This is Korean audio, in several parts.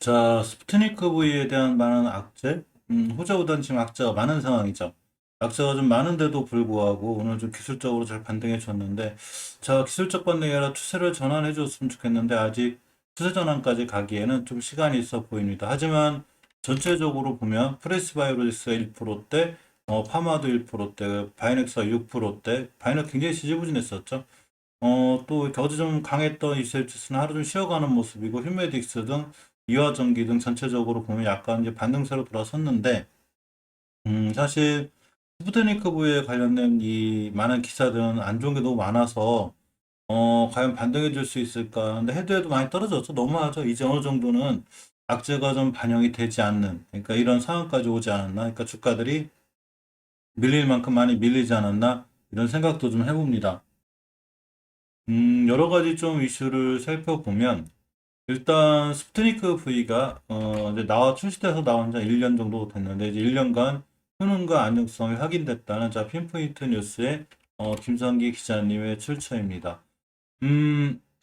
자, 스푸트니크 V에 대한 많은 악재, 호재보다는 지금 악재가 많은 상황이죠. 악재가 좀 많은데도 불구하고 오늘 좀 기술적으로 잘 반등해 줬는데, 자, 기술적 반등이 아니라 추세를 전환해 줬으면 좋겠는데, 아직 추세 전환까지 가기에는 좀 시간이 있어 보입니다. 하지만 전체적으로 보면 프레스바이오로직스가 1%대, 파마도 1%대, 바이넥스가 6%대, 바이넥 굉장히 지지부진했었죠. 또 이렇게 어제 좀 강했던 이셀치스는 하루 좀 쉬어가는 모습이고 휴메딕스 등 이화전기 등 전체적으로 보면 약간 이제 반등세로 돌아섰는데 사실 스푸트니크 V에 관련된 이 많은 기사들은 안 좋은 게 너무 많아서 과연 반등해 줄 수 있을까? 근데 해도 해도 많이 떨어졌죠. 너무하죠. 이제 어느 정도는 악재가 좀 반영이 되지 않는 그러니까 이런 상황까지 오지 않았나? 그러니까 주가들이 밀릴 만큼 많이 밀리지 않았나? 이런 생각도 좀 해봅니다. 여러 가지 좀 이슈를 살펴보면, 일단, 스푸트니크 V가, 이제 출시돼서 나온 지 1년 정도 됐는데, 이제 1년간 효능과 안정성이 확인됐다는, 자, 핀포인트 뉴스의, 김성기 기자님의 출처입니다.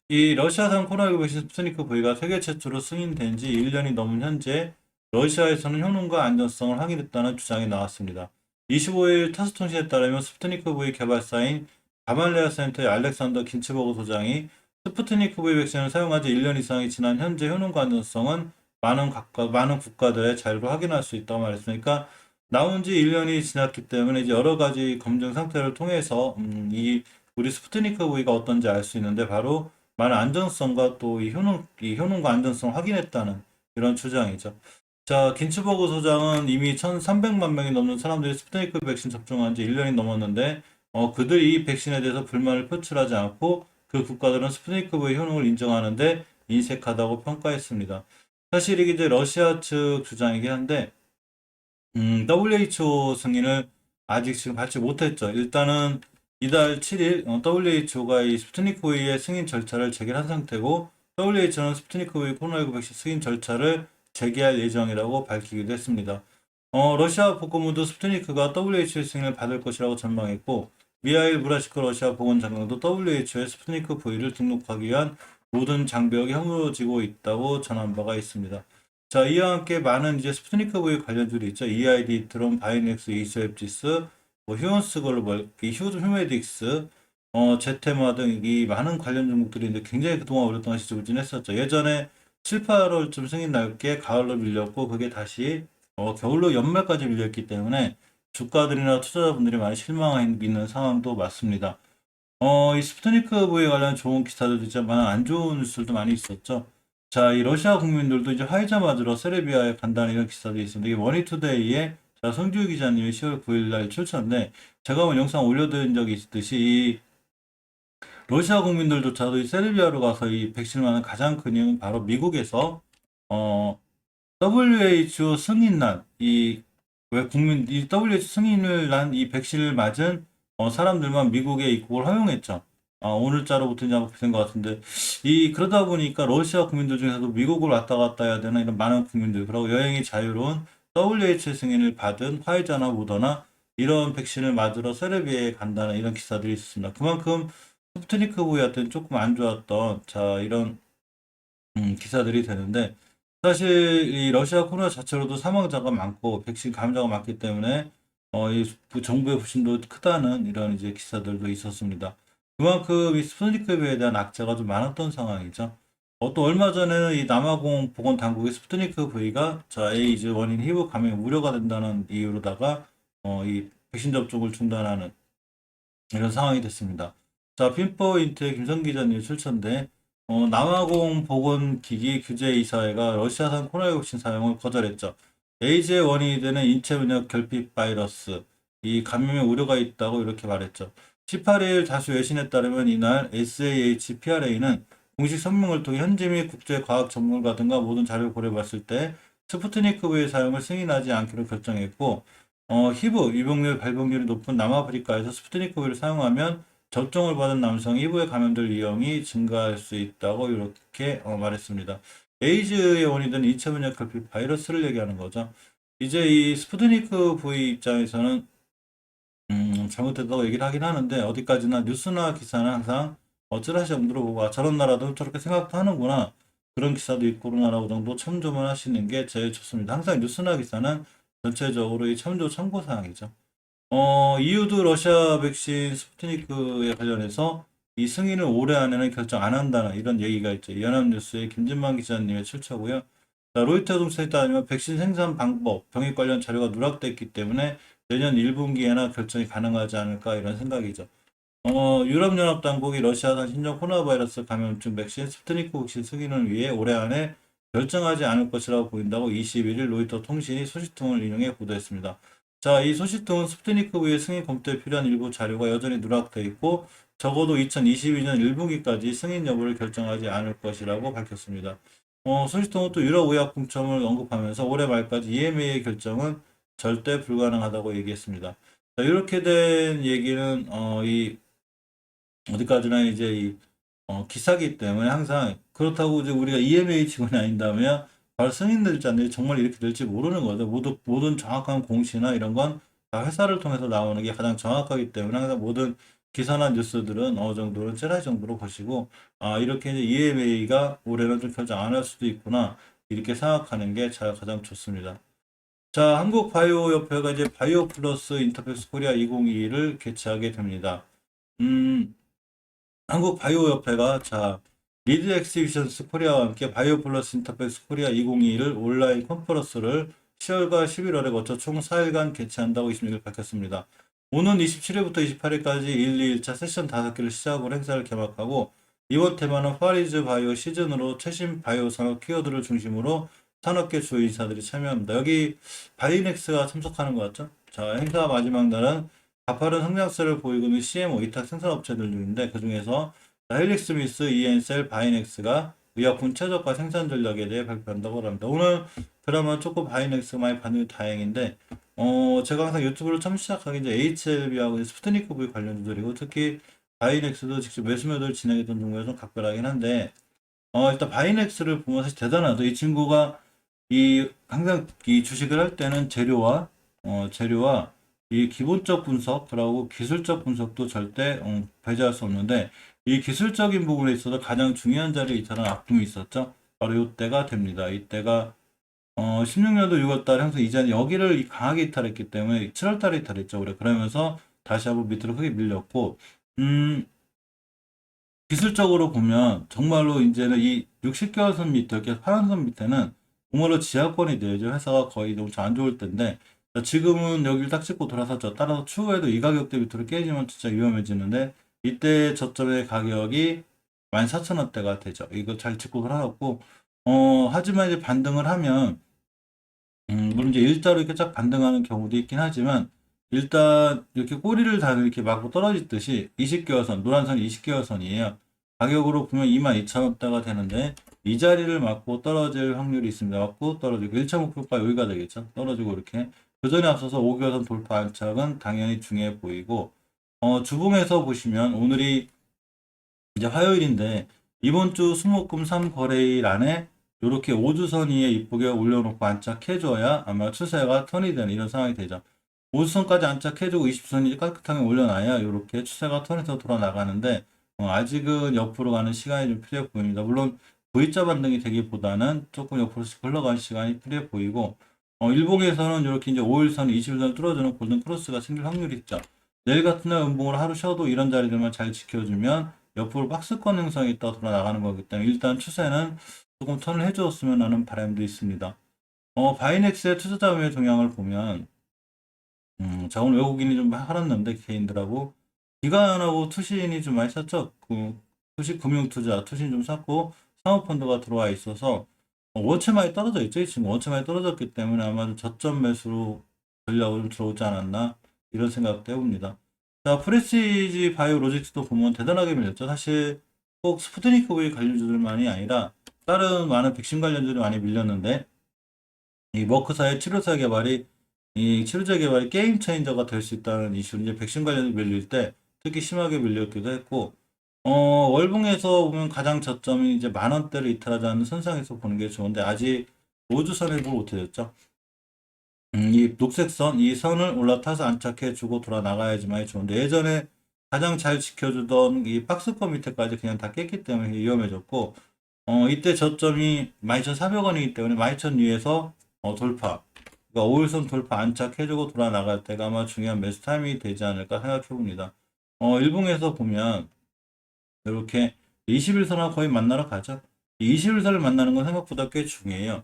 이 러시아산 코로나19 백신 스푸트니크 V가 세계 최초로 승인된 지 1년이 넘은 현재, 러시아에서는 효능과 안전성을 확인했다는 주장이 나왔습니다. 25일 타스통신에 따르면 스푸트니크 V 개발사인 가말레아 센터의 알렉산더 긴츠버그 소장이 스푸트니크 V 백신을 사용한 지 1년 이상이 지난 현재 효능과 안전성은 많은 국가들의 자료로 확인할 수 있다고 말했으니까 나온 지 1년이 지났기 때문에 이제 여러 가지 검증 상태를 통해서 우리 스푸트니크 V가 어떤지 알 수 있는데 바로 많은 안전성과 또 이 효능과 안전성을 확인했다는 이런 주장이죠. 자, 긴츠버그 소장은 이미 1,300만 명이 넘는 사람들이 스푸트니크 백신 접종한 지 1년이 넘었는데 그들이 이 백신에 대해서 불만을 표출하지 않고 그 국가들은 스푸트니크 V의 효능을 인정하는데 인색하다고 평가했습니다. 사실 이게 이제 러시아 측 주장이긴 한데 WHO 승인을 아직 지금 받지 못했죠. 일단은 이달 7일 WHO가 이 스푸트니크 V의 승인 절차를 재개한 상태고 WHO는 스푸트니크 V 코로나19 백신 승인 절차를 재개할 예정이라고 밝히기도 했습니다. 러시아 복무도 스푸트니크가 WHO의 승인을 받을 것이라고 전망했고 미하일 무라시코 러시아 보건장관도 WHO에 스푸트니크 V를 등록하기 위한 모든 장벽이 허물어지고 있다고 전한 바가 있습니다. 자, 이와 함께 많은 이제 스푸트니크 V 관련주들이 있죠. EID, 트론, 바이넥스, 이스웹지스, 뭐 휴원스 글로벌, 휴메딕스, 제테마 등 이 많은 관련 종목들이 이제 굉장히 그동안 오랫동안 지지부진했었죠. 예전에 7, 8월쯤 승인 날 게 가을로 밀렸고 그게 다시 겨울로 연말까지 밀렸기 때문에 주가들이나 투자자분들이 많이 실망하는 상황도 맞습니다. 이 스푸트니크 V에 관련 좋은 기사들도 있지만 안 좋은 뉴스들도 많이 있었죠. 자, 이 러시아 국민들도 이제 화이자 맞으러 세르비아에 간다는 이런 기사도 있습니다. 이게 머니투데이의 자, 성주 기자님이 10월 9일 날 출처인데 제가 한번 영상 올려드린 적이 있듯이 이 러시아 국민들조차도 이 세르비아로 가서 이 백신을 맞는 가장 큰 이유는 바로 미국에서 어, WHO 승인난 이 왜 국민 이 WHO 승인을 난 이 백신을 맞은 사람들만 미국에 입국을 허용했죠. 오늘자로부터 이제 아마 된것 같은데 이 그러다 보니까 러시아 국민들 중에서도 미국을 왔다 갔다 해야 되는 이런 많은 국민들 그리고 여행이 자유로운 WHO 승인을 받은 화이자나 모더나 이런 백신을 맞으러 세르비아에 간다는 이런 기사들이 있습니다. 그만큼 스푸트니크 V한테는 조금 안 좋았던 자 이런 기사들이 되는데 사실 이 러시아 코로나 자체로도 사망자가 많고 백신 감염자가 많기 때문에 이 정부의 부심도 크다는 이런 이제 기사들도 있었습니다. 그만큼 이 스푸트니크 V에 대한 악재가 좀 많았던 상황이죠. 또 얼마 전에는 이 남아공 보건당국의 스푸트니크 V가 자 에이즈 원인 히브 감염 우려가 된다는 이유로다가 이 백신 접종을 중단하는 이런 상황이 됐습니다. 자, 핀포인트의 김성 기자님 출처인데, 남아공 보건기기 규제이사회가 러시아산 코로나19 백신 사용을 거절했죠. 에이즈의 원인이 되는 인체 면역 결핍 바이러스, 이 감염의 우려가 있다고 이렇게 말했죠. 18일 다수 외신에 따르면 이날 SAHPRA는 공식 성명을 통해 현지 및 국제 과학 전문가 등과 모든 자료를 고려해봤을 때 스푸트니크 V의 사용을 승인하지 않기로 결정했고, 히브 유병률 발병률이 높은 남아프리카에서 스푸트니크 V를 사용하면 접종을 받은 남성이 히브에 감염될 위험이 증가할 수 있다고 이렇게 말했습니다. 에이즈의 원인은 2차 면역 결핍 바이러스를 얘기하는 거죠. 이제 이 스푸트니크 V 입장에서는 잘못됐다고 얘기를 하긴 하는데 어디까지나 뉴스나 기사는 항상 찌라시 정도로 보고 저런 나라도 저렇게 생각도 하는구나. 그런 기사도 있고 그러나라고 정도 참조만 하시는 게 제일 좋습니다. 항상 뉴스나 기사는 전체적으로 이 참조 참고사항이죠. 이유도 러시아 백신 스푸트니크에 관련해서 이 승인을 올해 안에는 결정 안 한다는 이런 얘기가 있죠. 연합뉴스의 김진만 기자님의 출처고요. 자, 로이터 통신에 따르면 백신 생산 방법, 병역 관련 자료가 누락됐기 때문에 내년 1분기에나 결정이 가능하지 않을까 이런 생각이죠. 유럽연합 당국이 러시아산 신종 코로나 바이러스 감염증 백신 스푸트니크 백신 승인을 위해 올해 안에 결정하지 않을 것이라고 보인다고 21일 로이터 통신이 소식통을 인용해 보도했습니다. 자, 이 소식통은 스푸트니크 위해 승인 검토에 필요한 일부 자료가 여전히 누락돼 있고 적어도 2022년 1분기까지 승인 여부를 결정하지 않을 것이라고 밝혔습니다. 소식통은 또 유럽의약품청을 언급하면서 올해 말까지 EMA의 결정은 절대 불가능하다고 얘기했습니다. 자, 이렇게 된 얘기는 이 어디까지나 이제 기사기 때문에 항상 그렇다고 이제 우리가 EMA 직원이 아닌다면 바로 승인될지 정말 이렇게 될지 모르는 거죠. 모든 정확한 공시나 이런 건 다 회사를 통해서 나오는 게 가장 정확하기 때문에 항상 모든 기사나 뉴스들은 어느 정도는 찌라시 정도로 보시고 이렇게 이제 EMA가 올해는 좀 결정 안 할 수도 있구나 이렇게 생각하는 게 가장 좋습니다. 자, 한국바이오협회가 이제 바이오 플러스 인터팩스 코리아 2022를 개최하게 됩니다. 한국바이오협회가 자 리드 엑시비션스 코리아와 함께 바이오 플러스 인터팩스 코리아 2021 온라인 컨퍼런스를 10월과 11월에 거쳐 총 4일간 개최한다고 26일 밝혔습니다. 오는 27일부터 28일까지 1, 2일차 세션 5개를 시작으로 행사를 개막하고 이번 테마는 파리즈 바이오 시즌으로 최신 바이오 산업 키워드를 중심으로 산업계 주요 인사들이 참여합니다. 여기 바이넥스가 참석하는 것 같죠? 자, 행사 마지막 날은 가파른 성장세를 보이고 있는 CMO 위탁 생산업체들 중인데 그 중에서 헬릭스 미스, 이엔셀, 바이넥스가 의약품 최저가 생산 전략에 대해 발표한다고 합니다. 오늘 드라마 조금 바이넥스 많이 반응이 다행인데 제가 항상 유튜브를 처음 시작하기 이제 HLB하고 스푸트니크 V 관련주들이고 특히 바이넥스도 직접 매수매도를 진행했던 종목이 좀 각별하긴 한데 일단 바이넥스를 보면 사실 대단하죠. 이 친구가 항상 이 주식을 할 때는 재료와 이 기본적 분석, 그리고 기술적 분석도 절대 배제할 수 없는데 이 기술적인 부분에 있어서 가장 중요한 자리에 이탈한 악품이 있었죠. 바로 이때가 됩니다. 이때가 16년도 6월달에 항상 이전 여기를 강하게 이탈했기 때문에 7월달에 이탈했죠. 그러면서 다시 한번 밑으로 크게 밀렸고 기술적으로 보면 정말로 이제는 이 60개월 선 밑에 이렇게 파란 선 밑에는 정말로 지하권이 되죠. 회사가 거의 너무 안 좋을 텐데 지금은 여기를 딱 찍고 돌아섰죠. 따라서 추후에도 이 가격대 밑으로 깨지면 진짜 위험해지는데 이때 저점의 가격이 14,000원대가 되죠. 이거 잘 짚고 돌아섰고 하지만 이제 반등을 하면 물론 이제 일자로 이렇게 쫙 반등하는 경우도 있긴 하지만 일단 이렇게 꼬리를 다는 이렇게 맞고 떨어지듯이 20개월 선, 노란 선이 20개월 선이에요. 가격으로 보면 22,000원대가 되는데 이 자리를 맞고 떨어질 확률이 있습니다. 맞고 떨어지고 1차 목표가 여기가 되겠죠. 떨어지고 이렇게 그 전에 앞서서 5개월 선 돌파 안착은 당연히 중요해 보이고 주봉에서 보시면 오늘이 이제 화요일인데 이번 주 수목금 3거래일 안에 이렇게 5주선 위에 이쁘게 올려놓고 안착해줘야 아마 추세가 턴이 되는 이런 상황이 되죠. 5주선까지 안착해주고 20선이 깨끗하게 올려놔야 이렇게 추세가 턴에서 돌아 나가는데 아직은 옆으로 가는 시간이 좀 필요해 보입니다. 물론 V자 반등이 되기보다는 조금 옆으로 흘러가는 시간이 필요해 보이고 일봉에서는 이렇게 이제 5일선, 20일선 뚫어주는 골든 크로스가 생길 확률이 있죠. 내일 같은 날 음봉을 하루 쉬어도 이런 자리들만 잘 지켜주면 옆으로 박스권 형성이 있다가 돌아 나가는 거기 때문에 일단 추세는 조금 턴을 해주었으면 하는 바람도 있습니다. 바이넥스의 투자자의 동향을 보면 자 오늘 외국인이 좀 팔았는데 개인들하고 기관하고 투신이 좀 많이 샀죠. 투신 금융투자, 투신 좀 샀고 사모펀드가 들어와 있어서 원체 많이 떨어져 있죠. 지금 원체 많이 떨어졌기 때문에 아마도 저점 매수로 전략으로 좀 들어오지 않았나 이런 생각도 해봅니다. 자, 프레시지 바이오로직스도 보면 대단하게 밀렸죠. 사실 꼭 스푸트니크 V 관련주들만이 아니라 다른 많은 백신 관련주들이 많이 밀렸는데 이 머크사의 치료제 개발이 게임 체인저가 될 수 있다는 이슈로 이제 백신 관련주 밀릴 때 특히 심하게 밀렸기도 했고 월봉에서 보면 가장 저점이 이제 10,000원대를 이탈하지 않는 선상에서 보는 게 좋은데 아직 5주선을 보고 못해졌죠. 이 녹색 선, 이 선을 올라타서 안착해주고 돌아 나가야지만 좋은데 예전에 가장 잘 지켜주던 이 박스권 밑에까지 그냥 다 깼기 때문에 위험해졌고 이때 저점이 12,400원이기 때문에 12,000위에서 돌파. 그러니까 5일선 돌파 안착해주고 돌아 나갈 때가 아마 중요한 매수 타이밍이 되지 않을까 생각해 봅니다. 일봉에서 보면 이렇게 21선하고 거의 만나러 가죠. 이 21선을 만나는 건 생각보다 꽤 중요해요.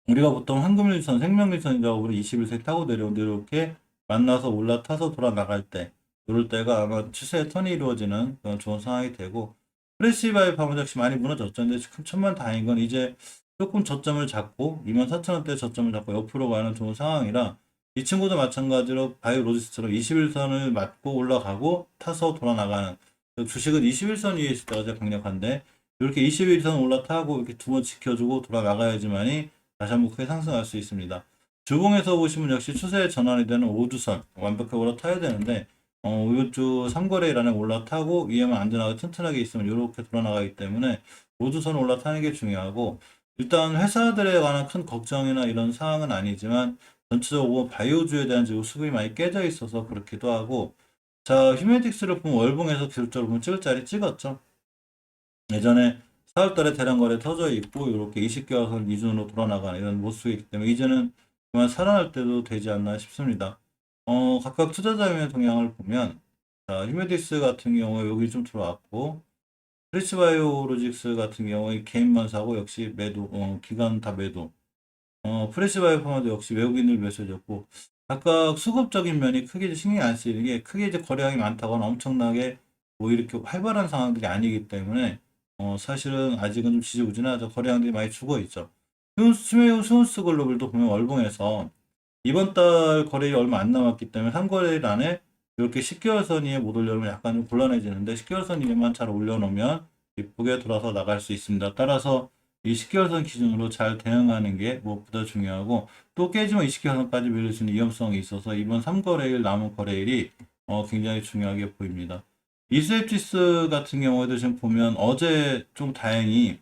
우리가 보통 황금일선, 생명일선이라고 부르는 21선 타고 내려오는데 이렇게 만나서 올라타서 돌아 나갈 때, 이럴 때가 아마 추세의 턴이 이루어지는 그런 좋은 상황이 되고, 프레시바이 파마 역시 많이 무너졌죠. 근데 천만 다행인 건 이제 조금 저점을 잡고 24,000원대 저점을 잡고 옆으로 가는 좋은 상황이라 이 친구도 마찬가지로 바이오로지스처럼 21선을 맞고 올라가고 타서 돌아 나가는 주식은 21선 위에 있을 때가 제일 강력한데 이렇게 21선 올라타고 이렇게 두 번 지켜주고 돌아 나가야지만이 다시 한번 크게 상승할 수 있습니다. 주봉에서 보시면 역시 추세의 전환이 되는 5주선 완벽하게 올라타야 되는데 이주 3거래일안에 올라타고 위에만 안전하게 튼튼하게 있으면 이렇게 돌아나가기 때문에 5주선 올라타는 게 중요하고 일단 회사들에 관한 큰 걱정이나 이런 사항은 아니지만 전체적으로 바이오주에 대한 지금 수급이 많이 깨져 있어서 그렇기도 하고 자 휴메틱스를 보면 월봉에서 기술적으로 보면 찍을 자리 찍었죠. 예전에 4월달에 대량 거래 터져 있고 이렇게 20개월선 기준으로 돌아나가는 이런 모습이기 때문에 이제는 그만 살아날 때도 되지 않나 싶습니다. 각각 투자자의 동향을 보면 자, 휴메디스 같은 경우에 여기 좀 들어왔고 프레시바이오로직스 같은 경우에 개인만 사고 역시 매도 기간 다 매도 프레시바이오 파마도 역시 외국인들 매수해줬고 각각 수급적인 면이 크게 신경이 안 쓰이는 게 크게 이제 거래량이 많다거나 엄청나게 뭐 이렇게 활발한 상황들이 아니기 때문에 사실은 아직은 좀 지지부진하죠. 거래량들이 많이 죽어 있죠. 스운스 글로벌도 보면 월봉에서 이번 달 거래일이 얼마 안 남았기 때문에 3거래일 안에 이렇게 10개월 선 위에 못 올려놓으면 약간 좀 곤란해지는데 10개월 선 위에만 잘 올려놓으면 이쁘게 돌아서 나갈 수 있습니다. 따라서 이 10개월 선 기준으로 잘 대응하는 게 무엇보다 중요하고 또 깨지면 20개월 선까지 밀릴 수 있는 위험성이 있어서 이번 3거래일 남은 거래일이 굉장히 중요하게 보입니다. 이스앱지스 같은 경우에도 지금 보면 어제 좀 다행히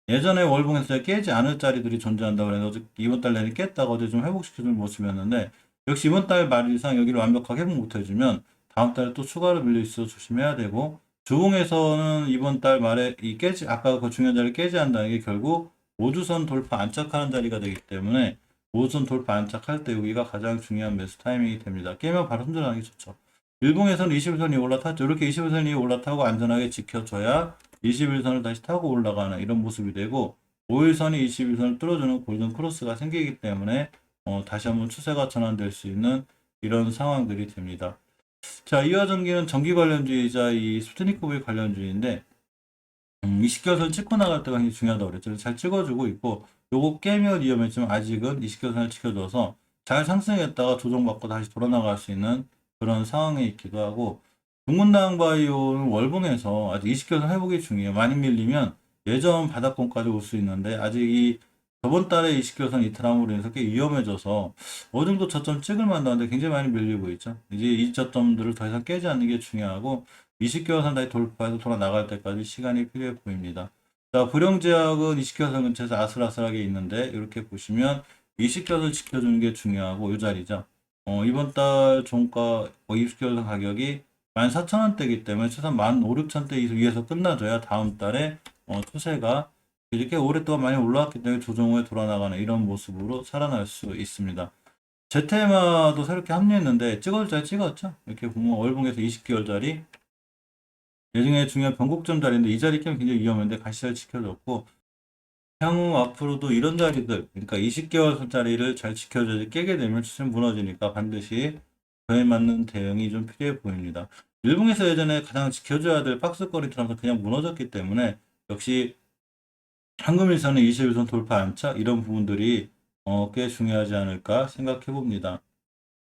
예전에 월봉에서 깨지 않을 자리들이 존재한다고 해서 이번 달 내내 깼다가 어제 좀 회복시켜주는 모습이었는데 역시 이번 달 말 이상 여기를 완벽하게 회복 못해주면 다음 달에 또 추가로 밀릴 수 있어 조심해야 되고 주봉에서는 이번 달 말에 이 깨지 아까 그 중요한 자리를 깨지 한다는 게 결국 5주선 돌파 안착하는 자리가 되기 때문에 5주선 돌파 안착할 때 여기가 가장 중요한 매수 타이밍이 됩니다. 깨면 바로 손절하는 게 좋죠. 일봉에서는 21선이 올라탔죠. 이렇게 21선이 올라타고 안전하게 지켜줘야 21선을 다시 타고 올라가는 이런 모습이 되고 5일선이 21선을 뚫어주는 골든 크로스가 생기기 때문에 다시 한번 추세가 전환될 수 있는 이런 상황들이 됩니다. 자, 이와 전기는 전기 관련주의자 이 스푸트니크 관련주의인데 20개월선 찍고 나갈 때가 굉장히 중요하다고 그랬죠. 잘 찍어주고 있고 요거 깨면 위험했지만 아직은 20개월선을 지켜줘서 잘 상승했다가 조정받고 다시 돌아나갈 수 있는 그런 상황에 있기도 하고 동문당 바이오는 월봉에서 아직 20개월선 회복이 중요해요. 많이 밀리면 예전 바닥권까지 올 수 있는데 아직 이 저번 달에 20개월선 이탈함으로 인해서 꽤 위험해져서 어느 정도 저점 찍을 만한데 굉장히 많이 밀리고 있죠. 이제 이 저점들을 더 이상 깨지 않는 게 중요하고 20개월선 다시 돌파해서 돌아 나갈 때까지 시간이 필요해 보입니다. 자, 불용제약은 20개월선 근처에서 아슬아슬하게 있는데 이렇게 보시면 20개월선 지켜주는 게 중요하고 이 자리죠. 이번 달 종가 20개월선 가격이 14,000원대이기 때문에 최소한 15,000, 16,000대 위에서 끝나줘야 다음 달에 추세가 이렇게 오랫동안 많이 올라왔기 때문에 조정 후에 돌아나가는 이런 모습으로 살아날 수 있습니다. 제테마도 새롭게 합류했는데 찍을 자리 찍었죠. 이렇게 보면 월봉에서 20개월짜리 예전에 중요한 변곡점 자리인데 이 자리 깨면 굉장히 위험한데 가시를 지켜줬고 향후 앞으로도 이런 자리들 그러니까 20개월 선짜리를 잘 지켜줘야 깨게 되면 추세는 무너지니까 반드시 그에 맞는 대응이 좀 필요해 보입니다. 일봉에서 예전에 가장 지켜줘야 될 박스거리처럼 그냥 무너졌기 때문에 역시 황금일선의 21선 돌파 안착 이런 부분들이 꽤 중요하지 않을까 생각해 봅니다.